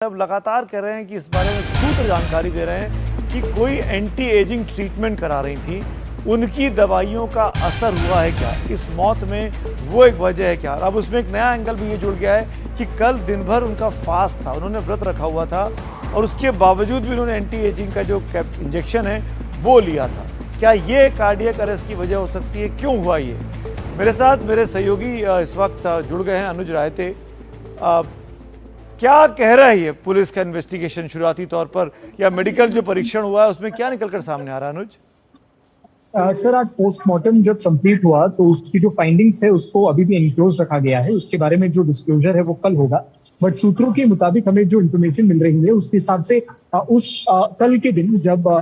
अब लगातार कह रहे हैं कि इस बारे में सूत्र जानकारी दे रहे हैं कि कोई एंटी एजिंग ट्रीटमेंट करा रही थी, उनकी दवाइयों का असर हुआ है क्या, इस मौत में वो एक वजह है क्या। अब उसमें एक नया एंगल भी ये जुड़ गया है कि कल दिन भर उनका फास्ट था, उन्होंने व्रत रखा हुआ था और उसके बावजूद भी उन्होंने एंटी एजिंग का जो इंजेक्शन है वो लिया था। क्या ये कार्डियक अरेस्ट की वजह हो सकती है, क्यों हुआ ये? मेरे साथ मेरे सहयोगी इस वक्त जुड़ गए हैं, अनुज रायते। क्या कह रहा है ये पुलिस का इन्वेस्टिगेशन शुरुआती तौर पर, या मेडिकल जो परीक्षण हुआ है उसमें क्या निकलकर सामने आ रहा है अनुज? सर, आज पोस्टमार्टम जब कंप्लीट हुआ तो उसकी जो फाइंडिंग्स है उसको अभी भी एनक्लोज रखा गया है। उसके बारे में जो डिस्क्लोजर है वो कल होगा। बट सूत्रों के मुताबिक हमें जो इन्फॉर्मेशन मिल रही है उसके हिसाब से कल के दिन जब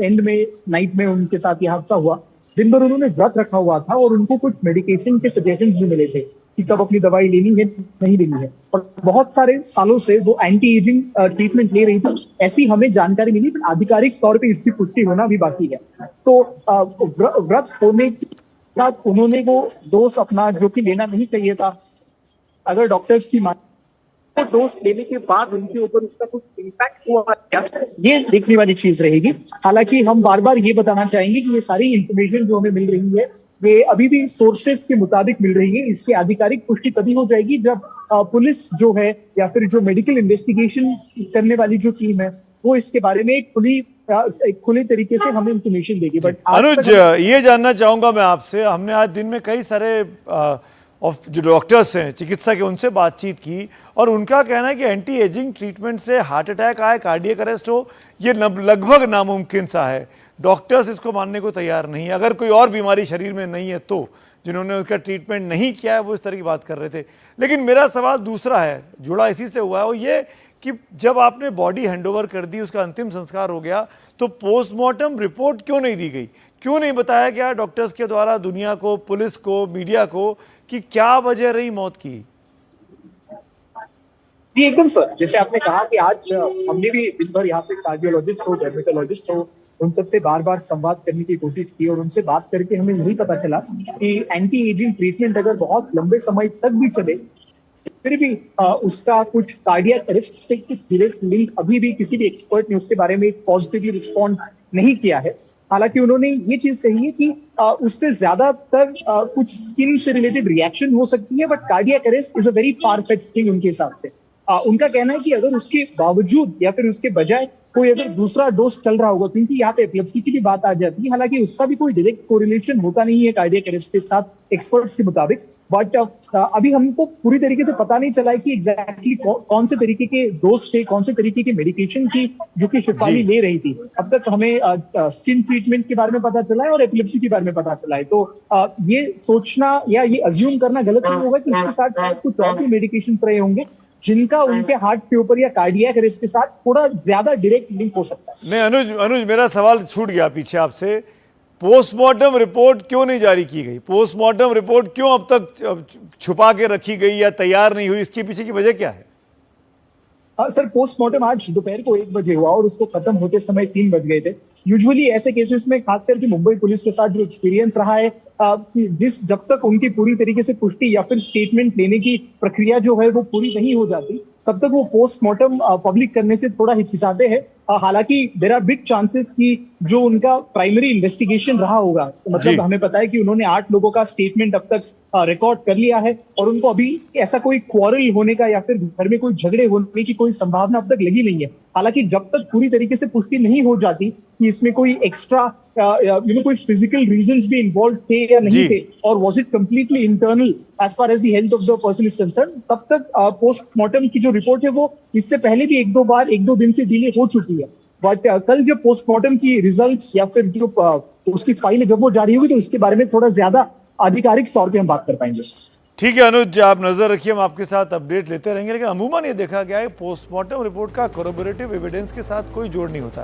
एंड में नाइट में उनके साथ ये हादसा हुआ, दिन भर उन्होंने व्रत रखा हुआ था और उनको कुछ मेडिकेशन के सजेशंस भी मिले थे कि कब अपनी दवाई लेनी है नहीं लेनी है। और बहुत सारे सालों से वो एंटी एजिंग ट्रीटमेंट ले रही थी, ऐसी हमें जानकारी मिली, पर आधिकारिक तौर पे इसकी पुष्टि होना भी बाकी है। तो व्रत होने के बाद उन्होंने वो डोज अपना जो कि लेना नहीं चाहिए था, अगर डॉक्टर्स की तो डोज लेने के बाद उनके ऊपर उसका कुछ इम्पैक्ट हुआ क्या, ये देखने वाली चीज रहेगी। हालांकि हम बार बार ये बताना चाहेंगे कि ये सारी इंफॉर्मेशन जो हमें मिल रही है ये अभी भी सोर्सेस के मुताबिक मिल रही है। इसकी आधिकारिक पुष्टि तभी हो जाएगी जब पुलिस जो है या फिर जो मेडिकल इन्वेस्टिगेशन करने वाली जो टीम है वो इसके बारे में एक खुले तरीके से हमें इंफॉर्मेशन देगी। बट अनुज, ये जानना चाहूंगा मैं आपसे, हमने आज दिन में कई सारे और जो डॉक्टर्स हैं, चिकित्सक हैं, उनसे बातचीत की और उनका कहना है कि एंटी एजिंग ट्रीटमेंट से हार्ट अटैक आए, कार्डियक अरेस्ट हो, ये लगभग नामुमकिन सा है। डॉक्टर्स इसको मानने को तैयार नहीं है। अगर कोई और बीमारी शरीर में नहीं है तो जिन्होंने उसका ट्रीटमेंट नहीं किया है वो इस तरह की बात कर रहे थे। लेकिन मेरा सवाल दूसरा है, जुड़ा इसी से हुआ है, वो ये कि जब आपने बॉडी हैंडओवर कर दी, उसका अंतिम संस्कार हो गया, तो पोस्टमार्टम रिपोर्ट क्यों नहीं दी गई? क्यों नहीं बताया गया डॉक्टर्स के द्वारा दुनिया को, पुलिस को, मीडिया को कि क्या वजह रही मौत की? जी एकदम सर, जैसे आपने कहा कि आज हमने भी दिन भर यहाँ से कार्डियोलॉजिस्ट हो, डर्मेटोलॉजिस्ट हो, उन सबसे बार बार संवाद करने की कोशिश की और उनसे बात करके हमें यही पता चला कि एंटी एजिंग ट्रीटमेंट अगर बहुत लंबे समय तक भी चले फिर भी उसका कुछ कार्डियक अरेस्ट से डायरेक्ट लिंक अभी भी किसी भी एक्सपर्ट ने उसके बारे में पॉजिटिवली रिस्पॉन्ड नहीं किया है। हालांकि उन्होंने ये चीज कही है कि उससे ज्यादातर कुछ स्किन से रिलेटेड रिएक्शन हो सकती है, but cardiac arrest is a very far fetched thing उनके हिसाब से। उनका कहना है कि अगर उसके बावजूद या फिर उसके बजाय कोई अगर दूसरा डोज चल रहा होगा, क्योंकि यहाँ पे एपिलेप्सी की भी बात आ जाती है, हालांकि उसका भी कोई डायरेक्ट कोरिलेशन होता नहीं है कार्डियक अरेस्ट के साथ एक्सपर्ट्स के मुताबिक। बट अभी हमको पूरी तरीके से पता नहीं चला है कि एग्जैक्टली कौन से तरीके के डोज थे, कौन से तरीके की मेडिकेशन थी जो कि शिफाली ले रही थी। अब तक हमें स्किन ट्रीटमेंट के बारे में पता चला है और एपिलेप्सी के बारे में पता चला है। तो ये सोचना या ये अज्यूम करना गलत नहीं होगा कि इसके साथ कुछ और भी मेडिकेशन रहे होंगे जिनका उनके हार्ट के ऊपर या कार्डियक अरेस्ट के साथ थोड़ा ज्यादा डायरेक्ट लिंक हो सकता है। नहीं अनुज, मेरा सवाल छूट गया पीछे आपसे। पोस्टमार्टम रिपोर्ट क्यों नहीं जारी की गई? पोस्टमार्टम रिपोर्ट क्यों अब तक छुपा के रखी गई या तैयार नहीं हुई? इसके पीछे की वजह क्या है? सर, पोस्टमार्टम आज दोपहर को 1 बजे हुआ और उसको खत्म होते समय 3 बज गए थे। यूजुअली ऐसे केसेस में खास करके मुंबई पुलिस के साथ जो एक्सपीरियंस रहा है कि जब तक उनकी पूरी तरीके से पुष्टि या फिर स्टेटमेंट लेने की प्रक्रिया जो है वो पूरी नहीं हो जाती, तब तक वो पोस्टमार्टम पब्लिक करने से थोड़ा हिचकिचाते हैं। हालांकि देयर आर बिग चांसेस कि जो उनका प्राइमरी इन्वेस्टिगेशन रहा होगा, तो मतलब हमें पता है कि उन्होंने 8 लोगों का स्टेटमेंट अब तक रिकॉर्ड कर लिया है और उनको अभी ऐसा कोई क्वारल होने का या फिर घर में कोई झगड़े होने की कोई संभावना अब तक लगी नहीं है। हालांकि जब तक पूरी तरीके से पुष्टि नहीं हो जाती कि इसमें कोई एक्स्ट्रा कोई फिजिकल रीजंस भी इन्वॉल्व थे या नहीं थे, और was it completely internal as far as the health of the person is concern, तब तक पोस्टमार्टम की जो रिपोर्ट है वो इससे पहले भी 1-2 दिन से डिले हो चुकी है। बट कल जब पोस्टमार्टम की रिजल्ट्स या फिर जो उसकी फाइल जब वो जारी होगी तो इसके बारे में थोड़ा ज्यादा आधिकारिक तौर पे हम बात कर पाएंगे। ठीक है अनुज, आप नजर रखिए, हम आपके साथ अपडेट लेते रहेंगे। लेकिन अमूमन ये देखा गया है पोस्टमार्टम रिपोर्ट का कोरोबोरेटिव एविडेंस के साथ कोई जोड़ नहीं होता।